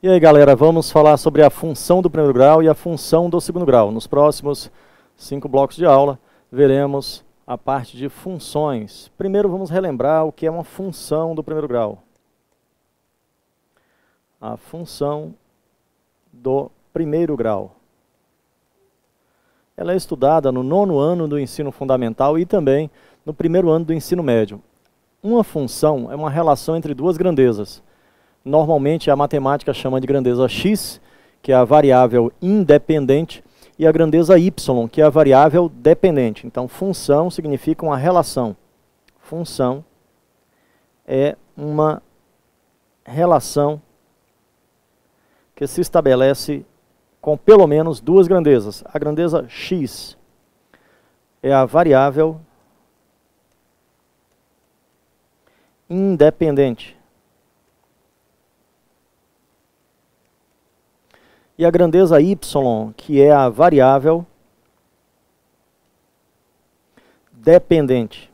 E aí, galera, vamos falar sobre a função do primeiro grau e a função do segundo grau. Nos próximos 5 blocos de aula, veremos a parte de funções. Primeiro, vamos relembrar o que é uma função do primeiro grau. A função do primeiro grau. Ela é estudada no 9º ano do ensino fundamental e também no 1º ano do ensino médio. Uma função é uma relação entre duas grandezas. Normalmente a matemática chama de grandeza x, que é a variável independente, e a grandeza y, que é a variável dependente. Então, função significa uma relação. Função é uma relação que se estabelece com pelo menos duas grandezas. A grandeza x é a variável independente. E a grandeza y, que é a variável dependente.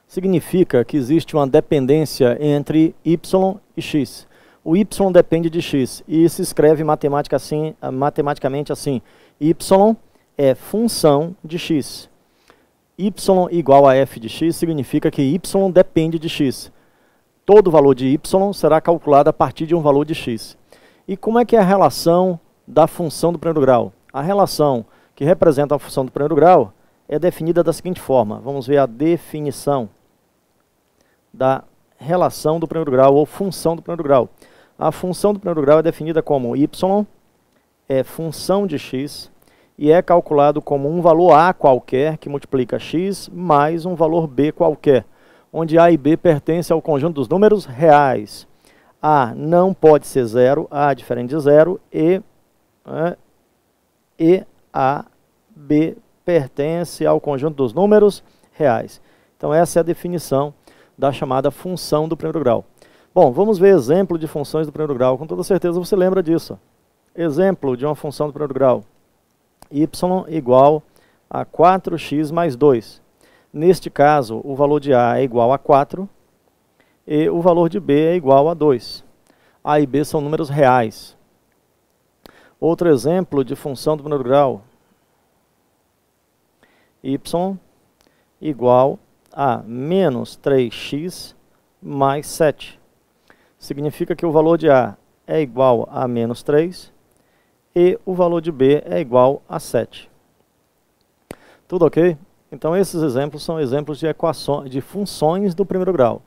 Significa que existe uma dependência entre y e x. O y depende de x e se escreve matematicamente assim. Y é função de x. Y igual a f de x significa que y depende de x. Todo valor de y será calculado a partir de um valor de x. E como é que é a relação da função do primeiro grau? A relação que representa a função do primeiro grau é definida da seguinte forma. Vamos ver a definição da relação do primeiro grau ou função do primeiro grau. A função do primeiro grau é definida como y é função de x e é calculado como um valor a qualquer que multiplica x mais um valor b qualquer, onde a e b pertencem ao conjunto dos números reais. A não pode ser zero, A é diferente de zero, e a b pertence ao conjunto dos números reais. Então essa é a definição da chamada função do primeiro grau. Bom, vamos ver exemplo de funções do primeiro grau. Com toda certeza você lembra disso. Exemplo de uma função do primeiro grau. Y igual a 4x mais 2. Neste caso, o valor de A é igual a 4 e o valor de B é igual a 2. A e B são números reais. Outro exemplo de função do primeiro grau. Y igual a menos 3x mais 7. Significa que o valor de A é igual a menos 3 e o valor de B é igual a 7. Tudo ok? Então esses exemplos são exemplos de equações, de funções do primeiro grau.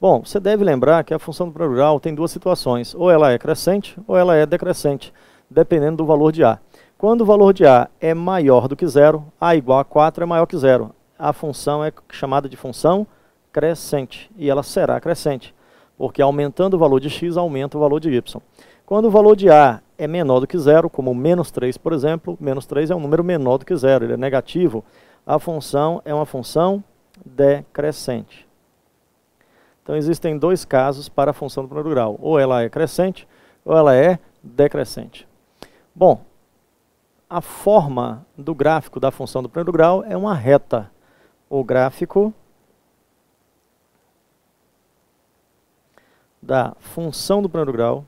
Bom, você deve lembrar que a função do primeiro grau tem duas situações. Ou ela é crescente ou ela é decrescente, dependendo do valor de A. Quando o valor de A é maior do que zero, A igual a 4 é maior que zero. A função é chamada de função crescente e ela será crescente, porque aumentando o valor de x, aumenta o valor de y. Quando o valor de A é menor do que zero, como menos 3, por exemplo, menos 3 é um número menor do que zero, ele é negativo, a função é uma função decrescente. Então existem dois casos para a função do primeiro grau, ou ela é crescente ou ela é decrescente. Bom, a forma do gráfico da função do primeiro grau é uma reta. O gráfico da função do primeiro grau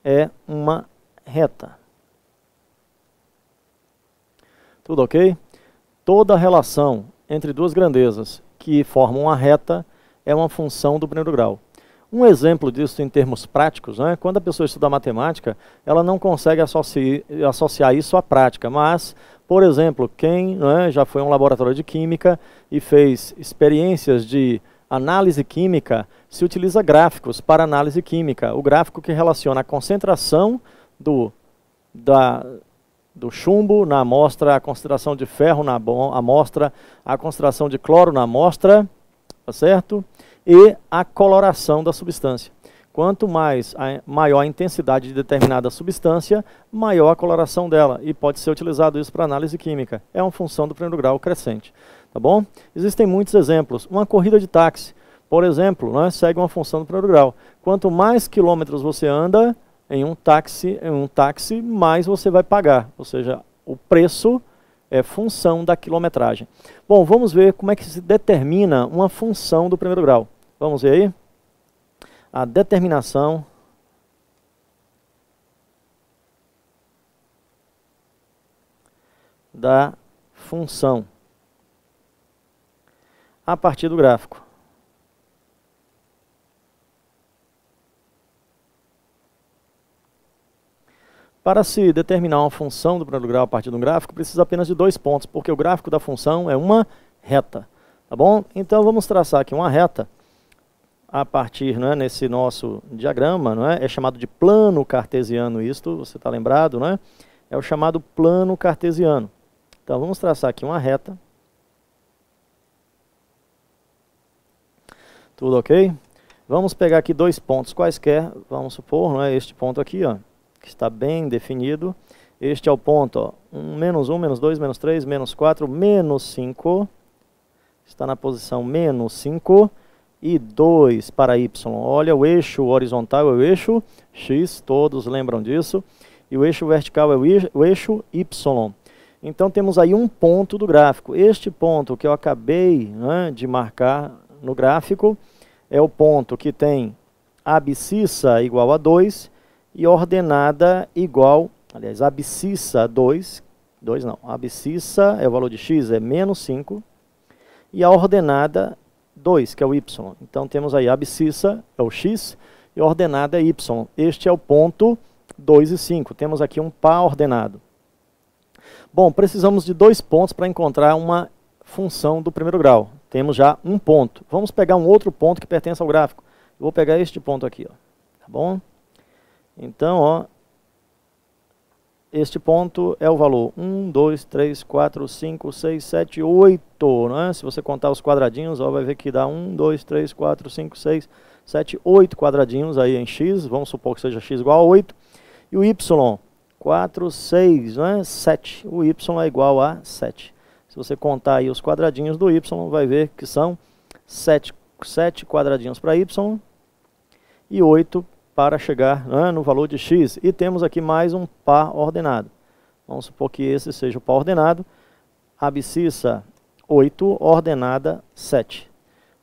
é uma reta. Tudo ok? Toda relação entre duas grandezas que formam uma reta é uma função do primeiro grau. Um exemplo disso em termos práticos, né? Quando a pessoa estuda matemática, ela não consegue associar isso à prática, mas, por exemplo, quem já foi a um laboratório de química e fez experiências de análise química, se utiliza gráficos para análise química. O gráfico que relaciona a concentração do chumbo na amostra, a concentração de ferro na amostra, a concentração de cloro na amostra, tá certo? E a coloração da substância. Quanto maior a intensidade de determinada substância, maior a coloração dela. E pode ser utilizado isso para análise química. É uma função do primeiro grau crescente. Tá bom? Existem muitos exemplos. Uma corrida de táxi, por exemplo, segue uma função do primeiro grau. Quanto mais quilômetros você anda em um táxi, mais você vai pagar. Ou seja, o preço É função da quilometragem. Bom, vamos ver como é que se determina uma função do primeiro grau. Vamos ver aí? A determinação da função a partir do gráfico. Para se determinar uma função do primeiro grau a partir de um gráfico, precisa apenas de 2 pontos, porque o gráfico da função é uma reta. Tá bom? Então vamos traçar aqui uma reta a partir, né, nesse nosso diagrama, não é? É chamado de plano cartesiano isto, você está lembrado, não é? É o chamado plano cartesiano. Então vamos traçar aqui uma reta. Tudo ok? Vamos pegar aqui 2 pontos quaisquer, vamos supor, não é? Este ponto aqui, ó, que está bem definido. Este é o ponto, ó, menos 1, menos 2, menos 3, menos 4, menos 5. Está na posição menos 5 e 2 para y. Olha, o eixo horizontal é o eixo x, todos lembram disso. E o eixo vertical é o eixo y. Então temos aí um ponto do gráfico. Este ponto que eu acabei, né, de marcar no gráfico é o ponto que tem abscissa igual a 2 e ordenada igual, aliás, abscissa 2 não, abscissa é o valor de x, é menos 5, e a ordenada 2, que é o y. Então temos aí abscissa é o x e a ordenada é y. Este é o ponto 2 e 5. Temos aqui um par ordenado. Bom, precisamos de 2 pontos para encontrar uma função do primeiro grau. Temos já um ponto. Vamos pegar um outro ponto que pertence ao gráfico. Eu vou pegar este ponto aqui, ó. Tá bom? Então, ó, este ponto é o valor 1, 2, 3, 4, 5, 6, 7, 8. Né? Se você contar os quadradinhos, ó, vai ver que dá 1, 2, 3, 4, 5, 6, 7, 8 quadradinhos aí em x. Vamos supor que seja x igual a 8. E o y, 4, 6, né? 7. O y é igual a 7. Se você contar aí os quadradinhos do y, vai ver que são 7 quadradinhos para y e 8 para chegar, né, no valor de x. E temos aqui mais um par ordenado. Vamos supor que esse seja o par ordenado. Abscissa 8, ordenada 7.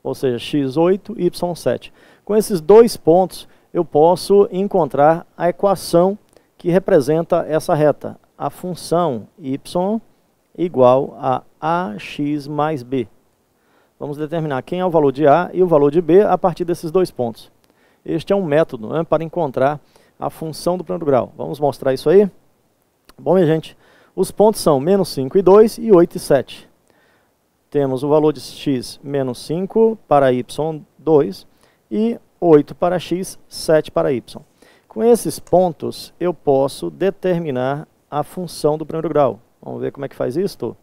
Ou seja, x8, y7. Com esses 2 pontos, eu posso encontrar a equação que representa essa reta. A função y igual a ax mais b. Vamos determinar quem é o valor de a e o valor de b a partir desses 2 pontos. Este é um método, né, para encontrar a função do primeiro grau. Vamos mostrar isso aí? Bom, minha gente, os pontos são menos 5 e 2 e 8 e 7. Temos o valor de x menos 5 para y 2 e 8 para x, 7 para y. Com esses pontos, eu posso determinar a função do primeiro grau. Vamos ver como é que faz isso?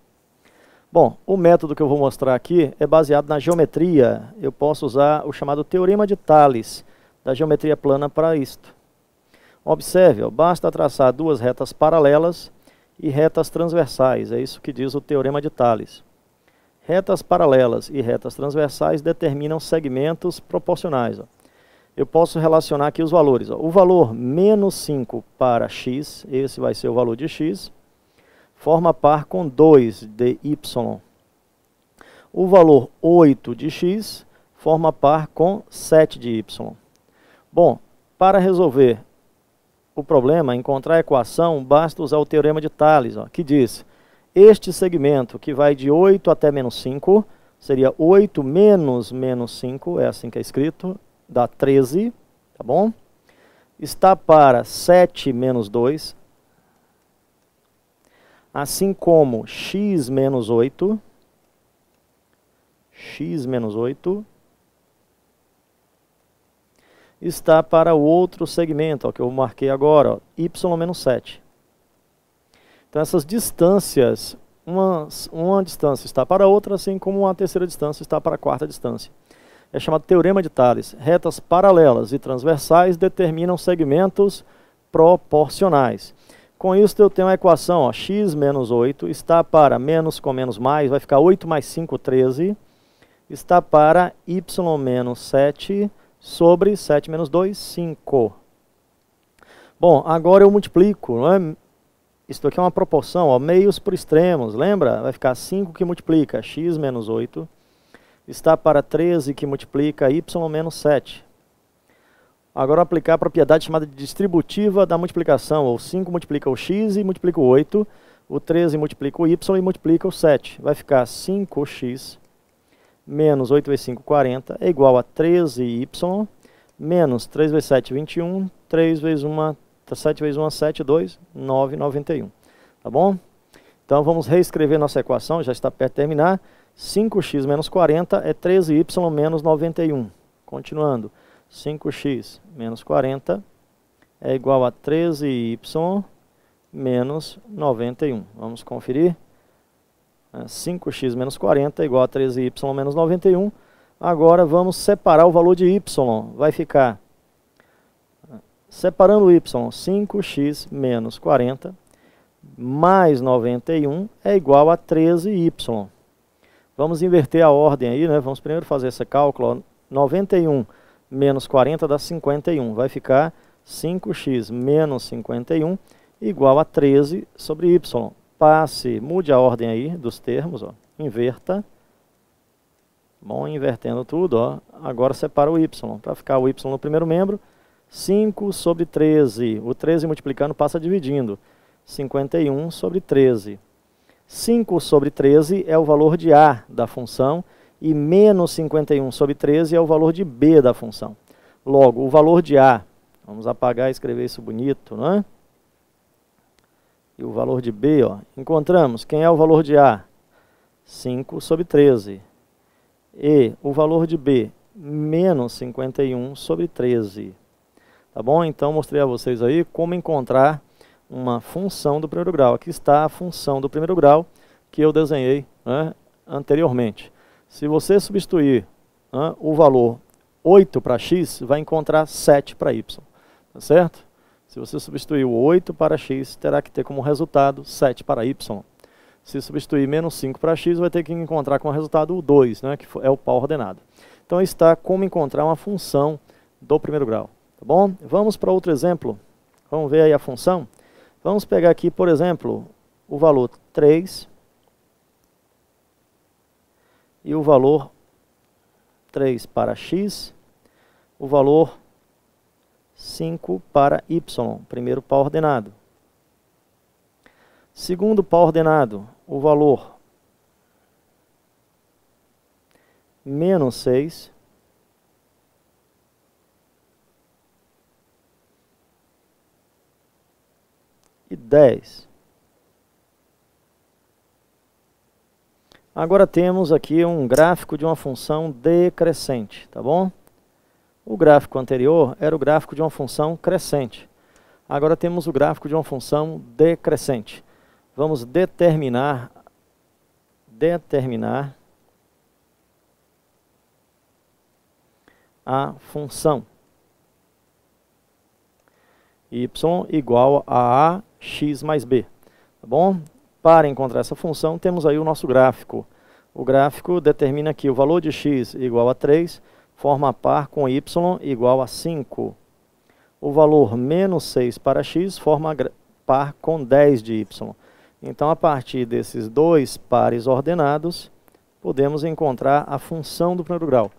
Bom, o método que eu vou mostrar aqui é baseado na geometria. Eu posso usar o chamado teorema de Tales, da geometria plana para isto. Observe, ó, basta traçar 2 retas paralelas e retas transversais. É isso que diz o teorema de Tales. Retas paralelas e retas transversais determinam segmentos proporcionais. Ó. Eu posso relacionar aqui os valores. Ó. O valor menos 5 para x, esse vai ser o valor de x, forma par com 2 de y. O valor 8 de x forma par com 7 de y. Bom, para resolver o problema, encontrar a equação, basta usar o teorema de Tales, ó, que diz, este segmento que vai de 8 até menos 5, seria 8 menos menos 5, é assim que é escrito, dá 13, tá bom? Está para 7 menos 2, assim como x menos 8, está para o outro segmento, ó, que eu marquei agora, ó, y menos 7. Então essas distâncias, uma distância está para a outra, assim como uma terceira distância está para a quarta distância. É chamado teorema de Tales. Retas paralelas e transversais determinam segmentos proporcionais. Com isso eu tenho a equação, ó, x menos 8 está para menos com menos mais, vai ficar 8 mais 5, 13. Está para y menos 7 sobre 7 menos 2, 5. Bom, agora eu multiplico, não é? isso aqui é uma proporção, ó, meios por extremos, lembra? Vai ficar 5 que multiplica x menos 8, está para 13 que multiplica y menos 7. Agora aplicar a propriedade chamada de distributiva da multiplicação, ou 5 multiplica o x e multiplica o 8, o 13 multiplica o y e multiplica o 7. Vai ficar 5x menos 8 vezes 5, 40, é igual a 13y, menos 3 vezes 7, 21, 3 vezes 1, 7 vezes 1, 7, 2, 9, 91. Tá bom? Então vamos reescrever nossa equação, já está perto de terminar. 5x menos 40 é 13y menos 91. Continuando, 5x menos 40 é igual a 13y menos 91. Vamos conferir. 5x menos 40 é igual a 13y menos 91. Agora vamos separar o valor de y. Vai ficar, separando o y, 5x menos 40 mais 91 é igual a 13y. Vamos inverter a ordem aí, né? Vamos primeiro fazer esse cálculo. 91 menos 40 dá 51. Vai ficar 5x menos 51 igual a 13 sobre y. Passe, mude a ordem aí dos termos, ó. Inverta. Bom, invertendo tudo, ó. Agora separa o y. Para ficar o y no primeiro membro, 5 sobre 13. O 13 multiplicando passa dividindo. 51 sobre 13. 5 sobre 13 é o valor de a da função e menos 51 sobre 13 é o valor de b da função. Logo, o valor de a, vamos apagar e escrever isso bonito, né? E o valor de b, ó, encontramos, quem é o valor de a? 5 sobre 13. E o valor de b, menos 51 sobre 13. Tá bom? Então, mostrei a vocês aí como encontrar uma função do primeiro grau. Aqui está a função do primeiro grau que eu desenhei, né, anteriormente. Se você substituir, né, o valor 8 para x, vai encontrar 7 para y. Tá certo? Se você substituir o 8 para x, terá que ter como resultado 7 para y. Se substituir menos 5 para x, vai ter que encontrar como resultado o 2, né, que é o pau ordenado. Então está como encontrar uma função do primeiro grau. Tá bom? Vamos para outro exemplo. Vamos ver aí a função. Vamos pegar aqui, por exemplo, o valor 3 e o valor 3 para x, o valor 5 para y, primeiro pau ordenado. Segundo pau ordenado, o valor menos 6 e 10. Agora temos aqui um gráfico de uma função decrescente, tá bom? O gráfico anterior era o gráfico de uma função crescente. Agora temos o gráfico de uma função decrescente. Vamos determinar a função y igual a x mais b. Tá bom? Para encontrar essa função, temos aí o nosso gráfico. O gráfico determina que o valor de x igual a 3 forma par com y igual a 5. O valor menos 6 para x forma par com 10 de y. Então, a partir desses dois pares ordenados, podemos encontrar a função do primeiro grau.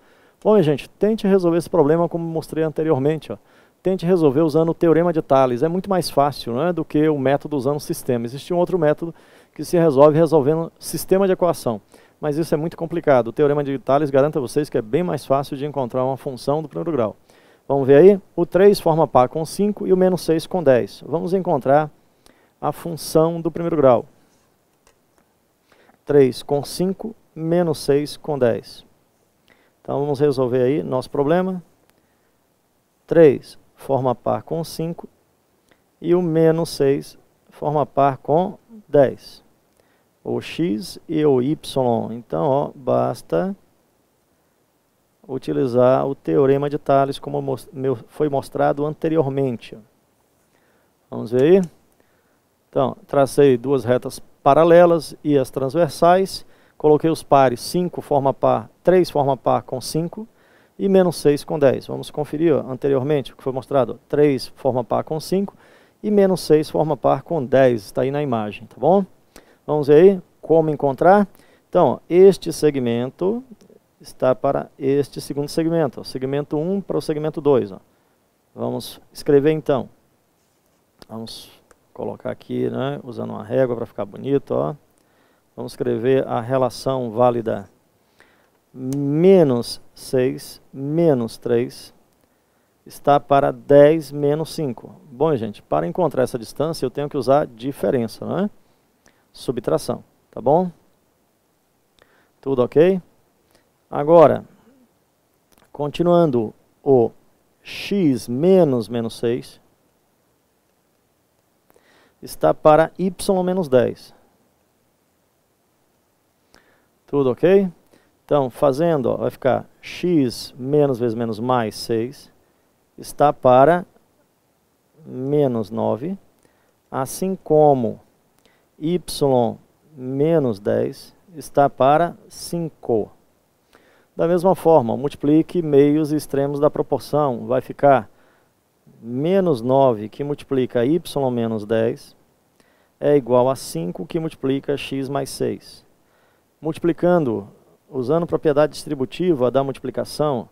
Bom, gente, tente resolver esse problema como mostrei anteriormente, ó. Tente resolver usando o teorema de Tales. É muito mais fácil, né, do que o método usando o sistema. Existe um outro método que se resolve resolvendo sistema de equação. Mas isso é muito complicado. O teorema de Tales garante a vocês que é bem mais fácil de encontrar uma função do primeiro grau. Vamos ver aí? O 3 forma par com 5 e o menos 6 com 10. Vamos encontrar a função do primeiro grau. 3 com 5, menos 6 com 10. Então vamos resolver aí nosso problema. 3 forma par com 5 e o menos 6 forma par com 10. O x e o y. Então, ó, basta utilizar o teorema de Tales como foi mostrado anteriormente. Vamos ver aí. Então, tracei duas retas paralelas e as transversais. Coloquei os pares 5 forma par, 3 forma par com 5 e menos 6 com 10. Vamos conferir, ó, anteriormente o que foi mostrado. 3 forma par com 5 E menos 6 forma par com 10, está aí na imagem, tá bom? Vamos ver aí como encontrar. Então, ó, este segmento está para este segundo segmento, ó, segmento 1 para o segmento 2. Ó. Vamos escrever então. Vamos colocar aqui, né, usando uma régua para ficar bonito. Ó. Vamos escrever a relação válida. Menos 6 menos 3 está para 10 menos 5. Bom, gente, para encontrar essa distância eu tenho que usar diferença, né? Subtração, tá bom? Tudo ok? Agora, continuando, o x menos menos 6 está para y menos 10. Tudo ok? Então, fazendo, ó, vai ficar x menos vezes menos mais 6 está para menos 9, assim como y menos 10 está para 5. Da mesma forma, multiplique meios e extremos da proporção. Vai ficar menos 9 que multiplica y menos 10 é igual a 5 que multiplica x mais 6. Multiplicando, usando propriedade distributiva da multiplicação,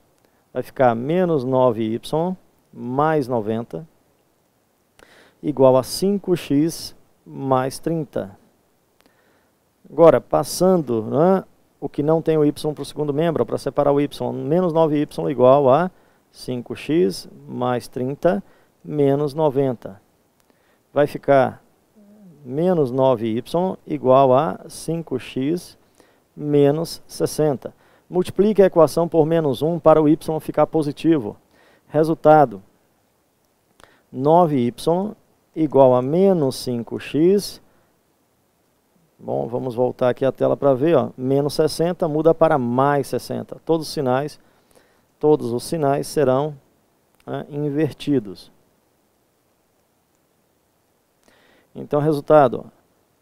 vai ficar menos 9y mais 90 igual a 5x mais 30. Agora, passando, né, o que não tem o y para o segundo membro, para separar o y, menos 9y igual a 5x mais 30 menos 90. Vai ficar menos 9y igual a 5x menos 60. Multiplique a equação por menos 1 para o y ficar positivo. Resultado, 9y igual a menos 5x. Bom, vamos voltar aqui a tela para ver, ó. Menos 60 muda para mais 60. Todos os sinais serão, né, invertidos. Então, resultado, ó,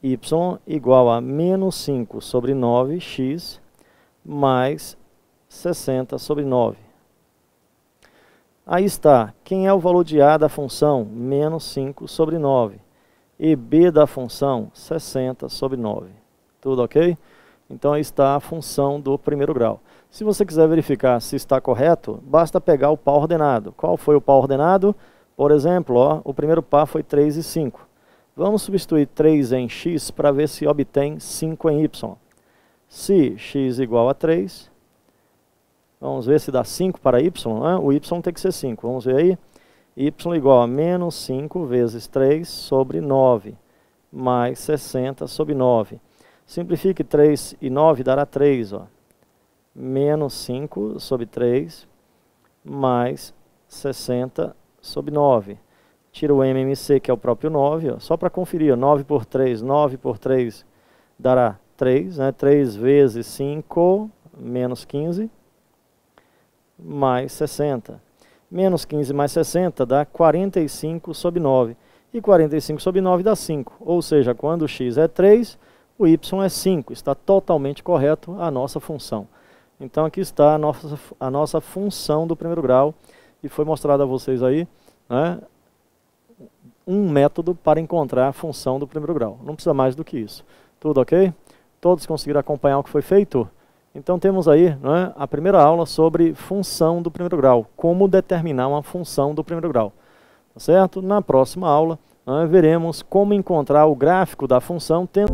y igual a menos 5 sobre 9x mais 60 sobre 9. Aí está, quem é o valor de a da função? Menos 5 sobre 9. E b da função, 60 sobre 9. Tudo ok? Então aí está a função do primeiro grau. Se você quiser verificar se está correto, basta pegar o par ordenado. Qual foi o par ordenado? Por exemplo, ó, o primeiro par foi 3 e 5. Vamos substituir 3 em x para ver se obtém 5 em y. Se x igual a 3, vamos ver se dá 5 para y, né? O y tem que ser 5. Vamos ver aí. Y igual a menos 5 vezes 3 sobre 9, mais 60 sobre 9. Simplifique 3 e 9, dará 3. Ó. Menos 5 sobre 3, mais 60 sobre 9. Tira o MMC, que é o próprio 9, ó, só para conferir. Ó, 9 por 3 dará 3. Né? 3 vezes 5, menos 15, mais 60. Menos 15 mais 60 dá 45 sobre 9. E 45 sobre 9 dá 5. Ou seja, quando o x é 3, o y é 5. Está totalmente correto a nossa função. Então aqui está a nossa função do primeiro grau. E foi mostrado a vocês aí, né, um método para encontrar a função do primeiro grau. Não precisa mais do que isso. Tudo ok? Todos conseguiram acompanhar o que foi feito? Então temos aí, né, a primeira aula sobre função do primeiro grau, como determinar uma função do primeiro grau. Tá certo? Na próxima aula, né, veremos como encontrar o gráfico da função tendo